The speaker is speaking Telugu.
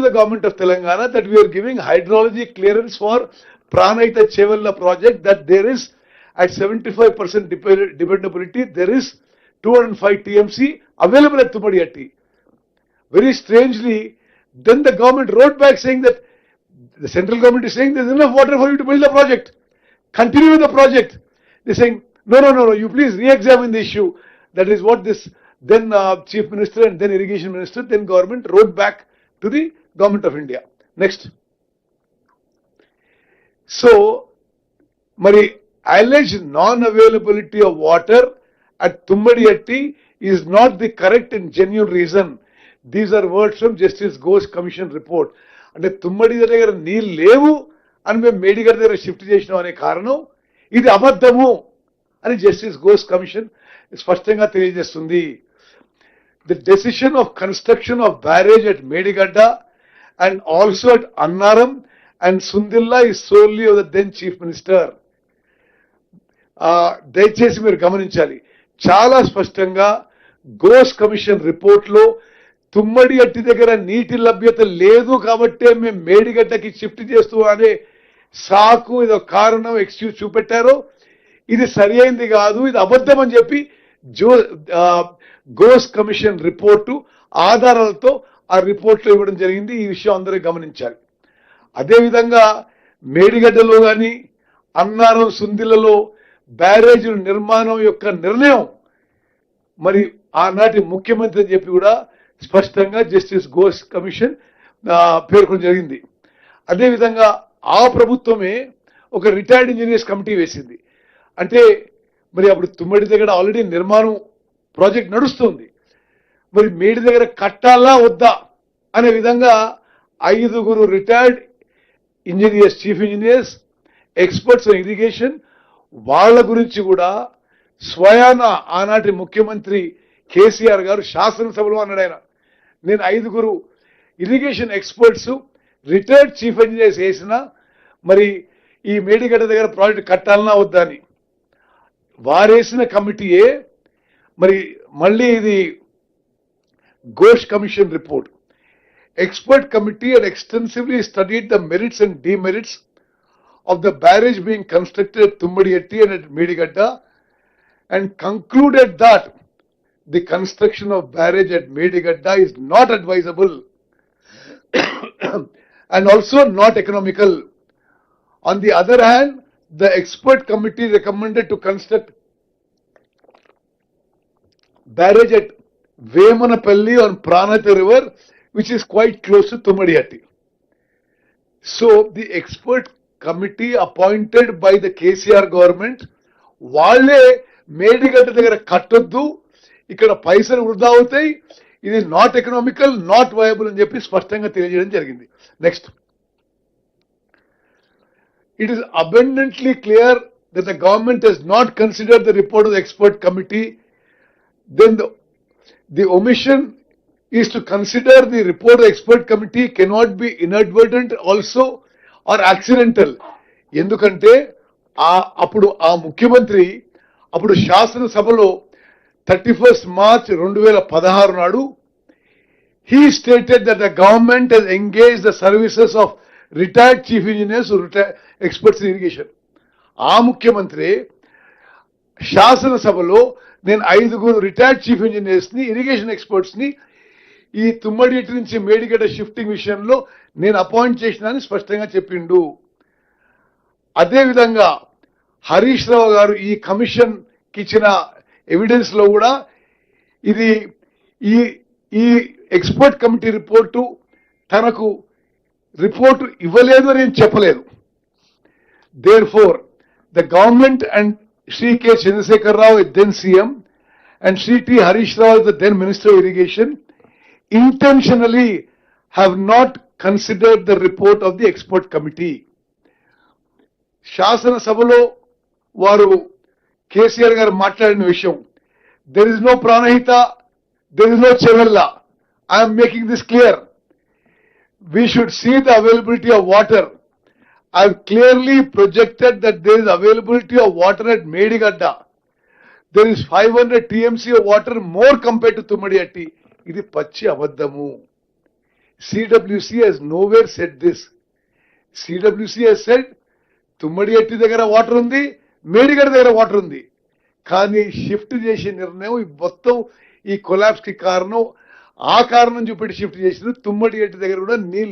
the government of Telangana that we are giving hydrology clearance for Pranahita Chevella project, that there is at 75% dependability, there is 205 TMC available at Tumadiatti. Very strangely, then the government wrote back saying that the central government is saying there is enough water for you to build the project. Continue with the project. They're saying, no, you please re-examine the issue. That is what this then Chief Minister and then Irrigation Minister, then government wrote back to the Government of India. Next. So, Mari, alleged non-availability of water at Tumadiatti is not the correct and genuine reason. These are words from Justice Ghosh Commission report. అంటే తుమ్మడి దగ్గర నీళ్ళు లేవు అని మేము మేడిగడ్డ దగ్గర షిఫ్ట్ చేసినాం అనే కారణం ఇది అబద్ధము అని జస్టిస్ ఘోష్ కమిషన్ స్పష్టంగా తెలియజేస్తుంది. The decision of construction of barrage at Medigadda and also at Annaram and Sundilla is solely of the then chief minister. దయచేసి మీరు గమనించాలి, చాలా స్పష్టంగా ఘోష్ కమిషన్ రిపోర్ట్ లో తుమ్మడిగట్టి దగ్గర నీటి లభ్యత లేదు కాబట్టే మేము మేడిగడ్డకి షిఫ్ట్ చేస్తూ అనే సాకు ఇదో కారణం ఎక్స్క్యూజ్ చూపెట్టారో ఇది సరి అయింది కాదు, ఇది అబద్ధం అని చెప్పి ఘోష్ కమిషన్ రిపోర్టు ఆధారాలతో ఆ రిపోర్ట్లో ఇవ్వడం జరిగింది. ఈ విషయం అందరూ గమనించాలి. అదేవిధంగా మేడిగడ్డలో కానీ అన్నారం సుందిలలో బ్యారేజీల నిర్మాణం యొక్క నిర్ణయం మరి ఆనాటి ముఖ్యమంత్రి అని చెప్పి కూడా స్పష్టంగా జస్టిస్ ఘోష్ కమిషన్ పేర్కొనడం జరిగింది. అదేవిధంగా ఆ ప్రభుత్వమే ఒక రిటైర్డ్ ఇంజనీర్స్ కమిటీ వేసింది. అంటే మరి అప్పుడు తుమ్మడి దగ్గర ఆల్రెడీ నిర్మాణం ప్రాజెక్ట్ నడుస్తుంది, మరి మేడి దగ్గర కట్టాలా వద్దా అనే విధంగా 5 retired engineers, chief engineers, experts on irrigation వాళ్ళ గురించి కూడా స్వయాన ఆనాటి ముఖ్యమంత్రి కేసీఆర్ గారు శాసనసభలో అన్నాడు. ఆయన నేను 5 irrigation experts retired chief engineers వేసిన మరి ఈ మేడిగడ్డ దగ్గర ప్రాజెక్ట్ కట్టాలన్నా వద్దా అని వారేసిన కమిటీయే మరి మళ్ళీ ఇది Ghosh commission report. Expert committee had extensively studied the merits and demerits of the barrage being constructed at Tumadiatti and at Medigadda and concluded that the construction of barrage at Medigadda is not advisable and also not economical. On the other hand, the expert committee recommended to construct barrage at Vemanapalli on Pranahita river, which is quite close to Tumadiatti. So the expert committee appointed by the KCR government, వాళ్ళే మేడిగడ్డ దగ్గర కట్టొద్దు, ఇక్కడ పైసలు వృధా అవుతాయి, ఇది నాట్ ఎకనామికల్, నాట్ వయబుల్ అని చెప్పి స్పష్టంగా తెలియజేయడం జరిగింది. Next, it is abundantly clear that the government has not considered the report of the expert committee. Then the omission is to consider the report of the expert committee cannot be inadvertent also or accidental. ఎందుకంటే అప్పుడు ఆ ముఖ్యమంత్రి అప్పుడు శాసనసభలో 31st March 2016 నాడు he stated that the government has engaged the services of retired chief engineers who retired experts in irrigation. ఆ ముఖ్యమంత్రి శాసనసభలో నేను 5 రిటైర్డ్ చీఫ్ ఇంజనీర్స్ ని, ఇరిగేషన్ ఎక్స్పర్ట్స్ ని ఈ తుమ్మడిగడ్డ నుంచి మేడిగడ్డ షిఫ్టింగ్ విషయంలో నేను అపాయింట్ చేసినా అని స్పష్టంగా చెప్పిండు. అదేవిధంగా హరీష్ రావు గారు ఈ కమిషన్ కి ఇచ్చిన ఎవిడెన్స్ లో కూడా ఇది ఈ ఎక్స్పర్ట్ కమిటీ రిపోర్టు తనకు రిపోర్టు ఇవ్వలేదు అని చెప్పలేదు. Therefore, the government and Shri K. Chandrasekhar Rao, then CM, and Shri T. Harish Rao, the then Minister of Irrigation, intentionally have not considered the report of the expert committee. శాసన సభలో వారు కేసీఆర్ గారు మాట్లాడిన విషయం, there is no Pranahita, there is no Chevella. I am making this clear. We should see the availability of water. I have clearly projected that there is availability of water at Medigadda. There is 500 TMC of water more compared to Tumadiatti. ఇది పచ్చి అబద్ధము. CWC has nowhere said this. CWC has said తుమ్మడిగట్టి దగ్గర వాటర్ ఉంది, మేడిగడ్డ దగ్గర వాటర్ ఉంది. కానీ షిఫ్ట్ చేసే నిర్ణయం మొత్తం ఈ కొలాప్స్ కి కారణం, ఆ కారణం చూపెట్టి షిఫ్ట్ చేసిన తుమ్మడిగట్టి దగ్గర కూడా నీళ్ళు